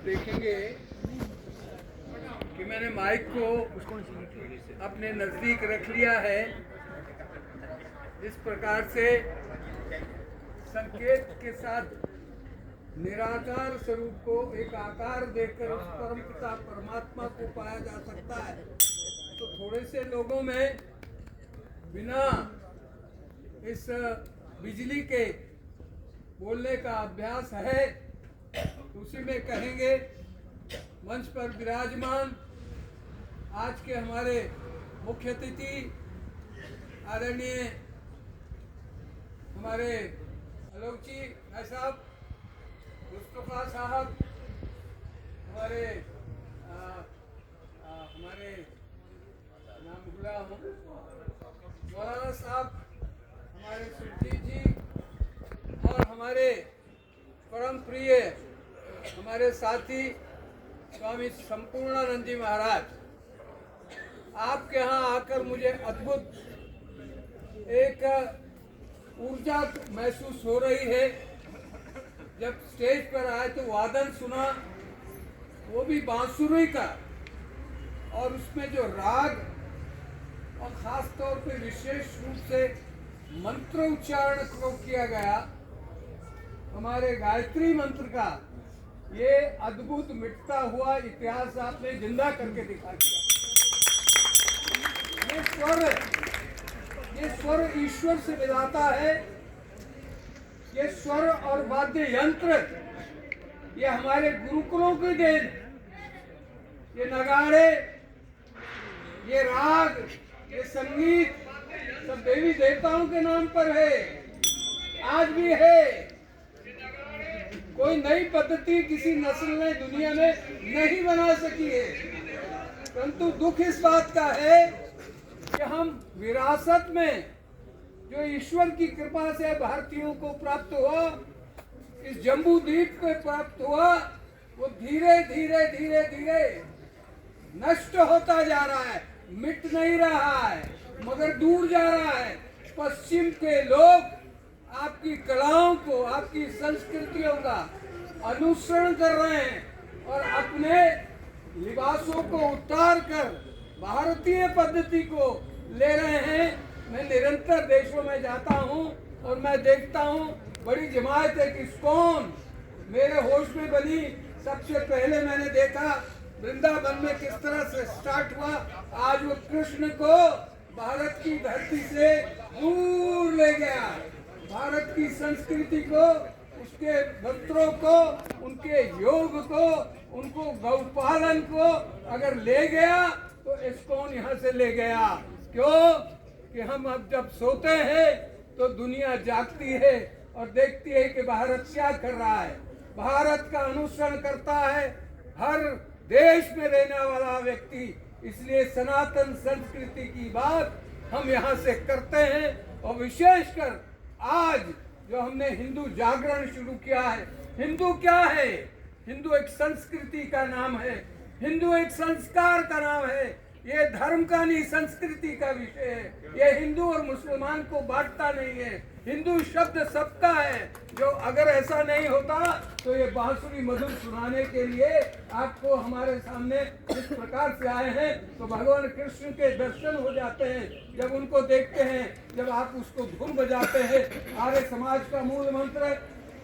देखेंगे कि मैंने माइक को अपने नज़दीक रख लिया है। इस प्रकार से संकेत के साथ निराकार स्वरूप को एक आकार देकर उस परम पिता परमात्मा को पाया जा सकता है। तो थोड़े से लोगों में बिना इस बिजली के बोलने का अभ्यास है, तो उसी में कहेंगे मंच पर विराजमान आज के हमारे मुख्य अतिथि आदरणीय हमारे आलोक जी भाई साहब, मुस्तफा साहब, हमारे नाम भूला हूँ, मौलाना साहब, हमारे सुरजीत जी और हमारे परम प्रिय हमारे साथी स्वामी संपूर्णानंद जी महाराज, आपके यहाँ आकर मुझे अद्भुत एक ऊर्जा महसूस हो रही है। जब स्टेज पर आए तो वादन सुना, वो भी बांसुरी का, और उसमें जो राग और खास तौर पे विशेष रूप से मंत्र उच्चारण को किया गया, हमारे गायत्री मंत्र का, ये अद्भुत मिटता हुआ इतिहास आपने जिंदा करके दिखा दिया। ये स्वर ईश्वर से मिलाता है। ये स्वर और वाद्य यंत्र ये हमारे गुरुकुलों की देन, ये नगाड़े, ये राग, ये संगीत सब देवी देवताओं के नाम पर है, आज भी है। कोई नई पद्धति किसी नस्ल ने दुनिया में नहीं बना सकी है। परंतु दुख इस बात का है कि हम विरासत में जो ईश्वर की कृपा से भारतीयों को प्राप्त हुआ, इस जम्बू द्वीप को प्राप्त हुआ, वो धीरे धीरे धीरे धीरे नष्ट होता जा रहा है, मिट नहीं रहा है मगर दूर जा रहा है। पश्चिम के लोग आपकी कलाओं को, आपकी संस्कृतियों का अनुसरण कर रहे हैं और अपने लिबासों को उतार कर भारतीय पद्धति को ले रहे हैं। मैं निरंतर देशों में जाता हूं और मैं देखता हूं बड़ी जमात है कि कौन मेरे होश में बनी। सबसे पहले मैंने देखा वृंदावन में किस तरह से स्टार्ट हुआ, आज वो कृष्ण को भारत की धरती से दूर ले गया। भारत की संस्कृति को, उसके मंत्रों को, उनके योग को, उनको गौपालन को अगर ले गया तो इस्कॉन यहाँ से ले गया। क्यों कि हम अब जब सोते हैं तो दुनिया जागती है और देखती है कि भारत क्या कर रहा है। भारत का अनुसरण करता है हर देश में रहने वाला व्यक्ति। इसलिए सनातन संस्कृति की बात हम यहाँ से करते हैं। और विशेषकर आज जो हमने हिंदू जागरण शुरू किया है, हिंदू क्या है? हिंदू एक संस्कृति का नाम है, हिंदू एक संस्कार का नाम है। ये धर्म का नहीं, संस्कृति का विषय है। ये हिंदू और मुसलमान को बांटता नहीं है। हिंदू शब्द सबका है। जो अगर ऐसा नहीं होता तो ये बांसुरी मधुर सुनाने के लिए आपको हमारे सामने इस प्रकार से आए हैं तो भगवान कृष्ण के दर्शन हो जाते हैं जब उनको देखते हैं, जब आप उसको धुन बजाते हैं। आर्य समाज का मूल मंत्र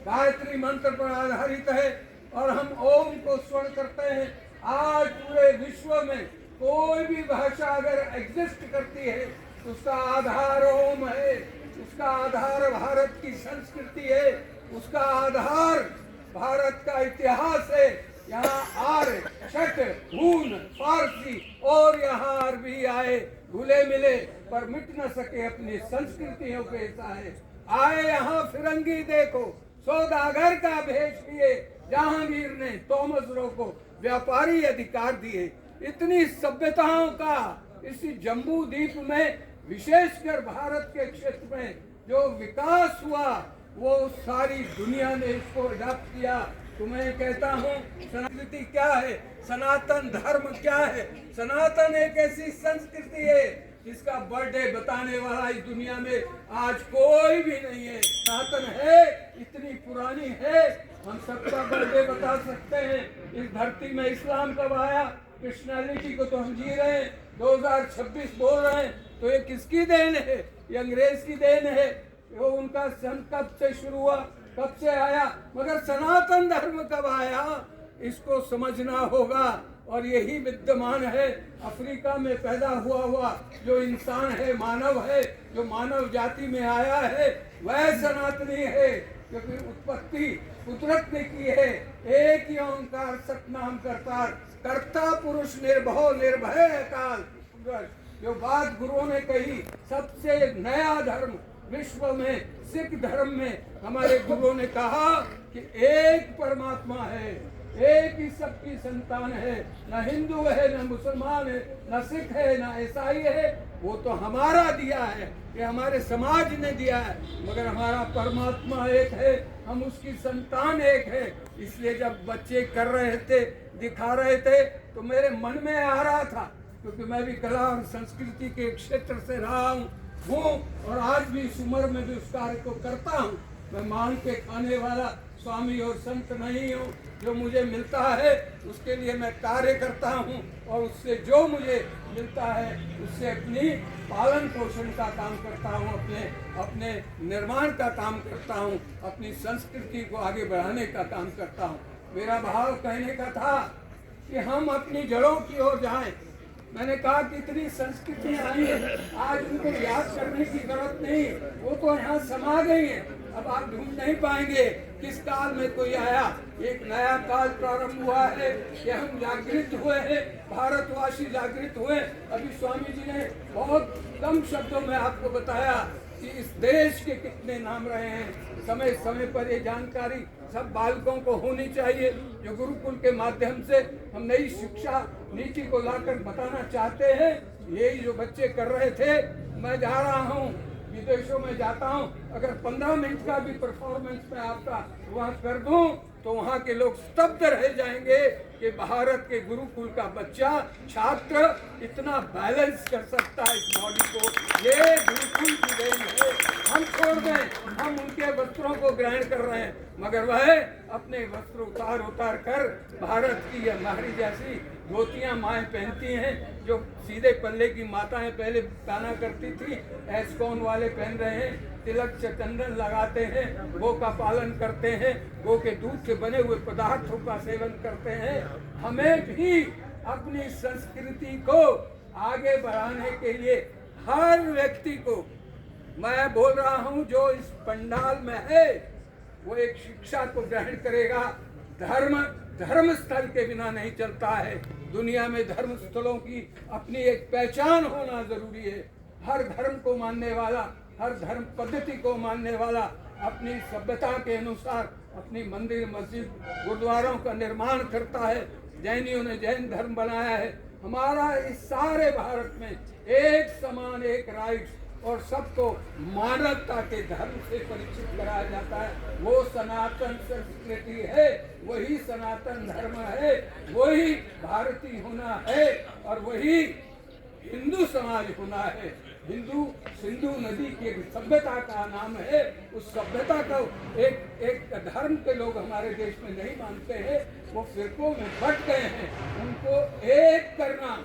गायत्री मंत्र पर आधारित है और हम ओम को स्वर्ण करते हैं। आज पूरे विश्व में कोई भी भाषा अगर एग्जिस्ट करती है तो उसका आधार ओम है, उसका आधार भारत की संस्कृति है, उसका आधार भारत का इतिहास है। यहाँ आर्य, शक, हून, फारसी और यहाँ अरबी आए, घुले मिले पर मिट न सके अपनी संस्कृतियों के ऐसा है। आए यहाँ फिरंगी देखो, सौदागर का भेष लिए, जहांगीर ने थॉमस रो को व्यापारी अधिकार दिए। इतनी सभ्यताओं का इस जम्बू द्वीप में, विशेषकर भारत के क्षेत्र में जो विकास हुआ, वो सारी दुनिया ने इसको अडॉप्ट किया। तो मैं कहता हूँ संस्कृति क्या है, सनातन धर्म क्या है? सनातन एक ऐसी संस्कृति है जिसका बर्थडे बताने वाला इस दुनिया में आज कोई भी नहीं है। सनातन है, इतनी पुरानी है, हम सबका बर्थडे बता सकते हैं। इस धरती में इस्लाम कब आया, क्रिश्चियनिटी को तो हम जी रहे हैं, 2026 बोल रहे हैं, तो ये किसकी देन है? ये अंग्रेज की देन है। वो उनका सन कब से शुरू हुआ, कब से आया, मगर सनातन धर्म कब आया, इसको समझना होगा। और यही विद्यमान है अफ्रीका में पैदा हुआ जो इंसान है, मानव है, जो मानव जाति में आया है, वह सनातनी है, क्योंकि उत्पत्ति कुदरत ने की है। एक ही ओंकार सतनाम करतार, कर्ता पुरुष निर्भव निर्भय अकाल। जो बात गुरुओं ने कही, सबसे नया धर्म विश्व में सिख धर्म में हमारे गुरुओं ने कहा कि एक परमात्मा है, एक ही सबकी संतान है, न हिंदू है, न मुसलमान है, न सिख है, न ईसाई है। वो तो हमारा दिया है, ये हमारे समाज ने दिया है, मगर हमारा परमात्मा एक है, हम उसकी संतान एक है। इसलिए जब बच्चे कर रहे थे, दिखा रहे थे, तो मेरे मन में आ रहा था, क्योंकि मैं भी कला और संस्कृति के क्षेत्र से रहा हूँ और आज भी इस उम्र में भी उस कार्य को करता हूँ। मैं मांग के खाने वाला स्वामी और संत नहीं हूँ। जो मुझे मिलता है उसके लिए मैं कार्य करता हूँ और उससे जो मुझे मिलता है उससे अपनी पालन पोषण का काम करता हूँ, अपने निर्माण का काम करता हूँ, अपनी संस्कृति को आगे बढ़ाने का काम करता हूँ। मेरा भाव कहने का था कि हम अपनी जड़ों की ओर जाएं। मैंने कहा कि इतनी संस्कृतियाँ आई है, आज उनको याद करने की जरूरत नहीं, वो तो यहाँ समा गई है। अब आप ढूंढ नहीं पाएंगे किस काल में कोई आया। एक नया काल प्रारंभ हुआ है कि हम जागृत हुए हैं, भारतवासी जागृत हुए। अभी स्वामी जी ने बहुत कम शब्दों में आपको बताया कि इस देश के कितने नाम रहे हैं। समय समय पर ये जानकारी सब बालकों को होनी चाहिए। जो गुरुकुल के माध्यम से हम नई शिक्षा नीति को लाकर बताना चाहते हैं, यही जो बच्चे कर रहे थे। मैं जा रहा हूँ, विदेशों में जाता हूँ, अगर 15 मिनट का भी परफॉर्मेंस मैं आपका वहाँ कर दूँ तो वहाँ के लोग स्तब्ध रह जाएंगे कि भारत के गुरुकुल का बच्चा, छात्र इतना बैलेंस कर सकता है इस बॉडी को। ये गुरुकुल की देन है। हम छोड़ दें, हम उनके वस्त्रों को ग्रहण कर रहे हैं, मगर वह अपने वस्त्र उतार कर भारत की हमारी जैसी धोतियाँ माएँ पहनती हैं, जो सीधे पल्ले की माताएं पहले पहना करती थी, एस्कॉन वाले पहन रहे हैं, तिलक चंदन लगाते हैं, गौ का पालन करते हैं, गौ के दूध से बने हुए पदार्थों का सेवन करते हैं। हमें भी अपनी संस्कृति को आगे बढ़ाने के लिए हर व्यक्ति को, मैं बोल रहा हूँ जो इस पंडाल में है, वो एक शिक्षा को ग्रहण करेगा। धर्म स्थल के बिना नहीं चलता है। दुनिया में धर्म स्थलों की अपनी एक पहचान होना जरूरी है। हर धर्म को मानने वाला, हर धर्म पद्धति को मानने वाला अपनी सभ्यता के अनुसार अपनी मंदिर, मस्जिद, गुरुद्वारों का निर्माण करता है। जैनियों ने जैन धर्म बनाया है। हमारा इस सारे भारत में एक समान, एक राइट्स और सबको मानवता के धर्म से परिचित कराया जाता है। वो सनातन संस्कृति है, वही सनातन धर्म है, वही भारतीय होना है और वही हिंदू समाज होना है। हिंदू सिंधु नदी की एक सभ्यता का नाम है। उस सभ्यता को एक धर्म के लोग हमारे देश में नहीं मानते हैं, वो फिरकों में बट गए हैं। उनको एक करना,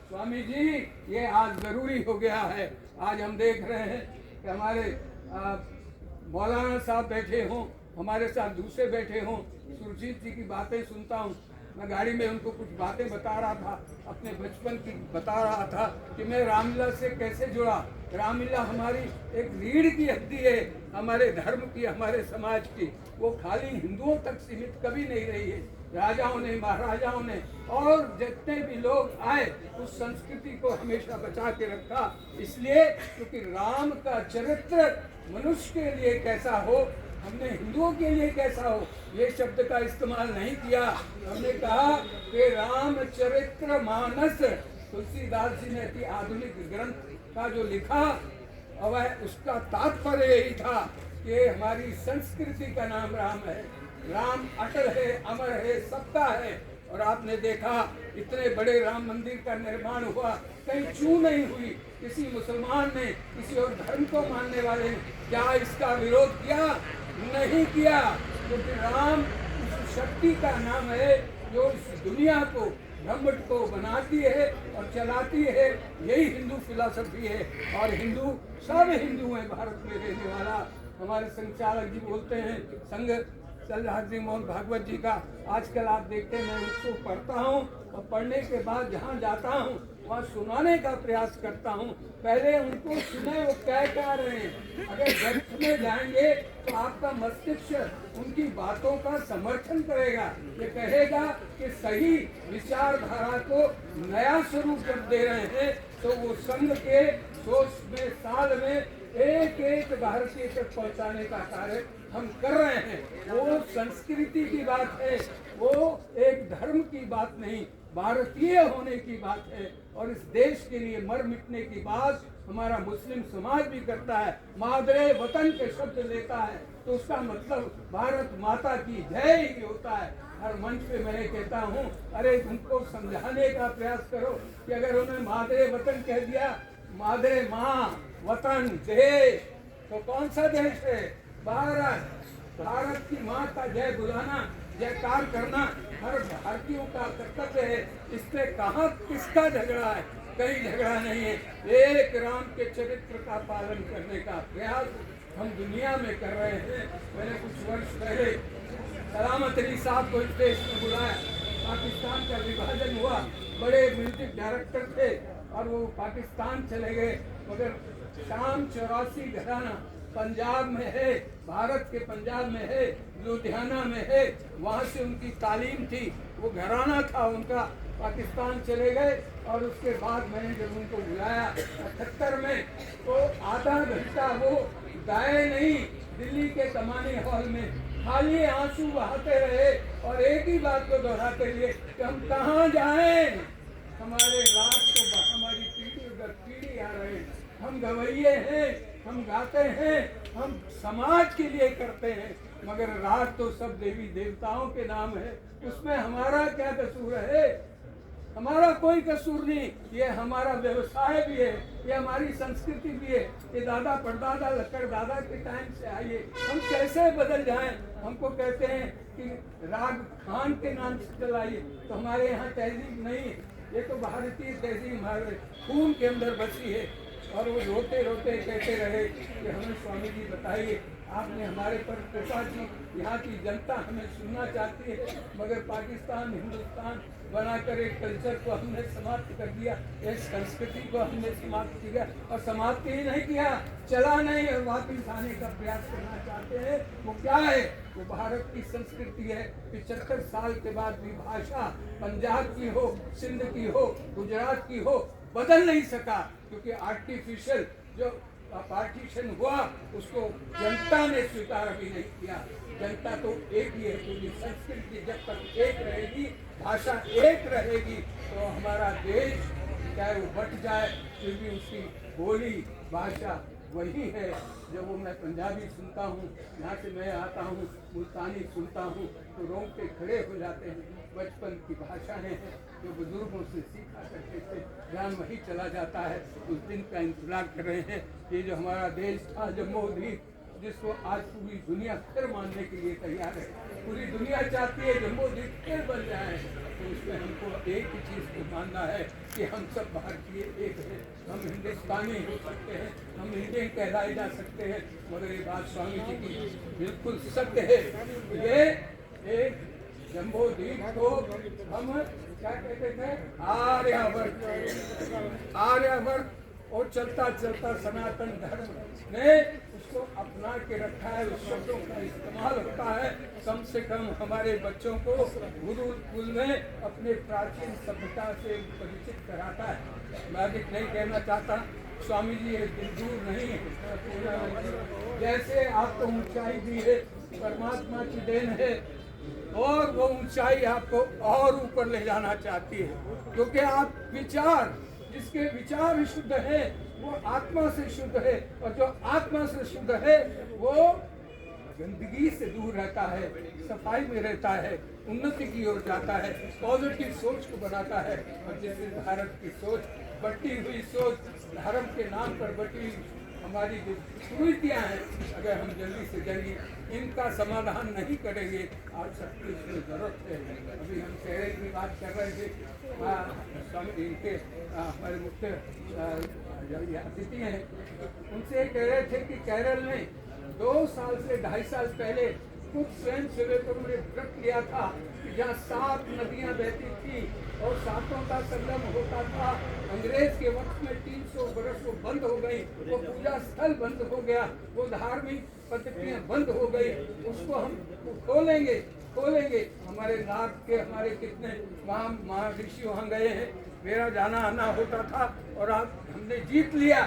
स्वामी जी, ये आज जरूरी हो गया है। आज हम देख रहे हैं कि हमारे मौलाना साहब बैठे हों, हमारे साथ दूसरे बैठे हों, सुरजीत जी की बातें सुनता हूँ। मैं गाड़ी में उनको कुछ बातें बता रहा था, अपने बचपन की बता रहा था कि मैं रामलीला से कैसे जुड़ा। रामलीला हमारी एक रीढ़ की हड्डी है, हमारे धर्म की, हमारे समाज की। वो खाली हिंदुओं तक सीमित कभी नहीं रही है। राजाओं ने, महाराजाओं ने और जितने भी लोग आए उस संस्कृति को हमेशा बचा के रखा। इसलिए क्योंकि राम का चरित्र मनुष्य के लिए कैसा हो, हमने हिंदुओं के लिए कैसा हो, ये शब्द का इस्तेमाल नहीं किया। हमने कहा कि रामचरित्र मानस, तुलसीदास जी ने अति आधुनिक ग्रंथ का जो लिखा, वह उसका तात्पर्य यही था कि हमारी संस्कृति का नाम राम है। राम अटल है, अमर है, सबका है और आपने देखा इतने बड़े राम मंदिर का निर्माण हुआ, कहीं चू नहीं हुई, किसी मुसलमान ने, किसी और धर्म को मानने वाले ने क्या इसका विरोध किया? नहीं किया, क्योंकि राम उस शक्ति का नाम है जो इस दुनिया को, ब्रह्मांड को बनाती है और चलाती है। यही हिंदू फिलॉसफी है। और हिंदू, सब हिंदू हैं भारत में रहने वाला। हमारे संचालक जी बोलते हैं, संघ चलराज मोहन भागवत जी का आजकल आप देखते हैं, मैं उसको पढ़ता हूँ और पढ़ने के बाद जहाँ जाता हूँ वहाँ सुनाने का प्रयास करता हूँ। पहले उनको सुने वो क्या रहे हैं। अगर डेप्थ में जाएंगे तो आपका मस्तिष्क उनकी बातों का समर्थन करेगा, ये कहेगा कि सही विचारधारा को नया स्वरूप जब दे रहे हैं तो वो संघ के 100 में साल में एक भारतीय तक पहुंचाने का कार्य हम कर रहे हैं। वो संस्कृति की बात है, वो एक धर्म की बात नहीं, भारतीय होने की बात है। और इस देश के लिए मर मिटने की बात हमारा मुस्लिम समाज भी करता है। मादरे वतन के शब्द लेता है तो उसका मतलब भारत माता की जय ही होता है। हर मंच पे मैं कहता हूँ, अरे उनको समझाने का प्रयास करो कि अगर उन्होंने मादरे वतन कह दिया, मादरे माँ, वतन, देश, तो कौन सा देश है? भारत। भारत की माँ का जय बुलाना, जयकार करना हर भारतीयों का कर्तव्य है। इस पे कहाँ किसका झगड़ा है? कहीं झगड़ा नहीं है। एक राम के चरित्र का पालन करने का प्रयास हम दुनिया में कर रहे हैं। मैंने कुछ वर्ष पहले सलामत अली साहब को इस देश में बुलाया। पाकिस्तान का विभाजन हुआ, बड़े म्यूजिक डायरेक्टर थे और वो पाकिस्तान चले गए, मगर शाम 84 घराना पंजाब में है, भारत के पंजाब में है, लुधियाना में है, वहाँ से उनकी तालीम थी, वो घराना था उनका। पाकिस्तान चले गए और उसके बाद मैंने जब उनको बुलाया 78 में, तो आधा घंटा वो गाए नहीं, दिल्ली के कमानी हॉल में खाली आंसू बहाते रहे और एक ही बात को दोहराते रहे कि हम कहाँ जाएं, हमारे रात को हमारी पीढ़ी उधर पीढ़ी आ रहे हैं, हम गवैये हैं, हम गाते हैं, हम समाज के लिए करते हैं, मगर रात तो सब देवी देवताओं के नाम है, उसमें हमारा क्या कसूर है? हमारा कोई कसूर नहीं। ये हमारा व्यवसाय भी है, ये हमारी संस्कृति भी है, ये दादा परदादा लक्कड़ दादा के टाइम से आई है। हम कैसे बदल जाएं? हमको कहते हैं कि राग खान के नाम से चलाइए, तो हमारे यहाँ तहजीब नहीं है। ये तो भारतीय तहजीब हमारे खून के अंदर बसी है। और वो रोते रोते कहते रहे कि हमें स्वामी जी बताइए, आपने हमारे पर कृपा की, यहाँ की जनता हमें सुनना चाहती है, मगर पाकिस्तान हिंदुस्तान बनाकर एक कल्चर को हमने समाप्त कर दिया, एक संस्कृति को हमने समाप्त किया, और समाप्त ही नहीं किया, चला नहीं और वापिस आने का प्रयास करना चाहते हैं। वो क्या है? वो भारत की संस्कृति है। 75 साल के बाद भी भाषा पंजाब की हो, सिंध की हो, गुजरात की हो, बदल नहीं सका, क्योंकि आर्टिफिशियल जो पार्टीशन हुआ उसको जनता ने स्वीकार भी नहीं किया। जनता तो एक ही है, क्योंकि संस्कृति जब तक एक रहेगी, भाषा एक रहेगी, तो हमारा देश चाहे वो बट जाए फिर भी उसकी बोली भाषा वही है। जब वो मैं पंजाबी सुनता हूँ, यहाँ से मैं आता हूँ, मुल्तानी सुनता हूँ, तो रोंगटे खड़े हो जाते हैं। बचपन की भाषाएं हैं जो बुजुर्गों से सीखा करते थे, ध्यान वही चला जाता है। उस दिन का इंतजार कर रहे हैं। ये जो हमारा देश था जम्मू द्वीप, जिसको आज पूरी दुनिया फिर मानने के लिए तैयार है, पूरी दुनिया चाहती है जम्मू द्वीप फिर बन जाए, तो उसमें हमको एक ही चीज़ को मानना है कि हम सब भारतीय एक हैं, हम हिंदुस्तानी हो सकते हैं, हम इंडियन कहलाए जा सकते हैं, मगर ये बात स्वामी जी की बिल्कुल सत्य है। ये एक जम्बो द्वीप को हम क्या कहते थे? आर्यवर्त। आर्यवर्त और चलता चलता सनातन धर्म ने उसको अपना के रखा है, उस शब्दों का इस्तेमाल होता है। कम से कम हमारे बच्चों को गुरुकुल में अपने प्राचीन सभ्यता से परिचित कराता है। मैं अधिक नहीं कहना चाहता, स्वामी जी एक दिन दूर नहीं है। जैसे आपको ऊंचाई दी है, परमात्मा की देन है, और वो ऊंचाई आपको और ऊपर ले जाना चाहती है, क्योंकि आप विचार, जिसके विचार शुद्ध है वो आत्मा से शुद्ध है, और जो आत्मा से शुद्ध है वो गंदगी से दूर रहता है, सफाई में रहता है, उन्नति की ओर जाता है, पॉजिटिव सोच को बनाता है। और जैसे भारत की सोच, बटी हुई सोच, धर्म के नाम पर बटी हमारी जो कुरीतियाँ हैं, अगर हम जल्दी से जल्दी इनका समाधान नहीं करेंगे, आज सबकी इसमें जरूरत है। अभी हम केरल की बात कर रहे थे, स्वामी इनके हमारे मुख्य अतिथि हैं, उनसे कह रहे थे कि केरल में 2 साल से 2.5 साल पहले कुछ स्वयं सेवकों ने व्रत लिया था कि जहाँ 7 नदियाँ बहती थी और 7 का संगम होता था। अंग्रेज के वक्त में 300 बरस वो बंद हो गई, वो पूजा स्थल बंद हो गया, वो धार्मिक पद्धतियाँ बंद हो गई। उसको हम खोलेंगे। हमारे नाथ के हमारे कितने महर्षि वहाँ गए हैं, मेरा जाना आना होता था और आज हमने जीत लिया।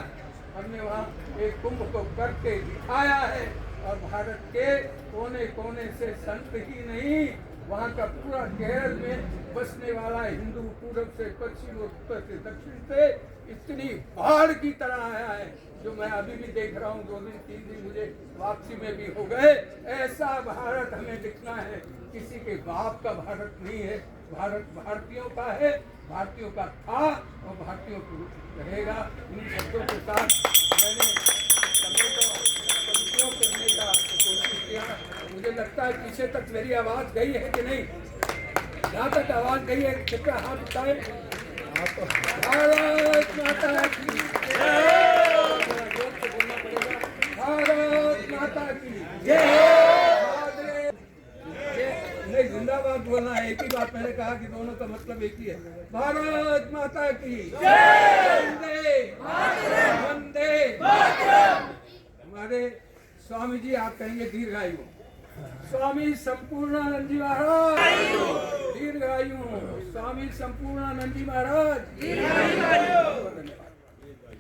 हमने वहाँ एक कुंभ को करके दिखाया है और भारत के कोने कोने से संत ही नहीं, वहाँ का पूरा केरल में बसने वाला हिंदू पूरब से पश्चिम, उत्तर से दक्षिण से इतनी बाढ़ की तरह आया है, जो मैं अभी भी देख रहा हूँ। 2 दिन 3 दिन मुझे वापसी में भी हो गए। ऐसा भारत हमें दिखना है, किसी के बाप का भारत नहीं है, भारत भारतीयों का है, भारतीयों का था और भारतीयों को रहेगा। इन शब्दों के साथ मैंने करने का कोशिश किया। मुझे लगता है पीछे तक मेरी आवाज़ गई है कि नहीं? जहाँ तक आवाज़ गई है कृपया हाथ उठाए। भारत माता की जय। जोर से बोलना पड़ेगा, भारत माता की जय। नहीं, जिंदाबाद बोलना है, एक ही बात मैंने कहा कि दोनों का मतलब एक ही है। भारत माता की जय। वंदे हमारे स्वामी जी, आप कहेंगे दीर्घायु। स्वामी संपूर्णानंद जी महाराज दीर्घायु। स्वामी संपूर्णानंद जी महाराज दीर्घायु। धन्यवाद।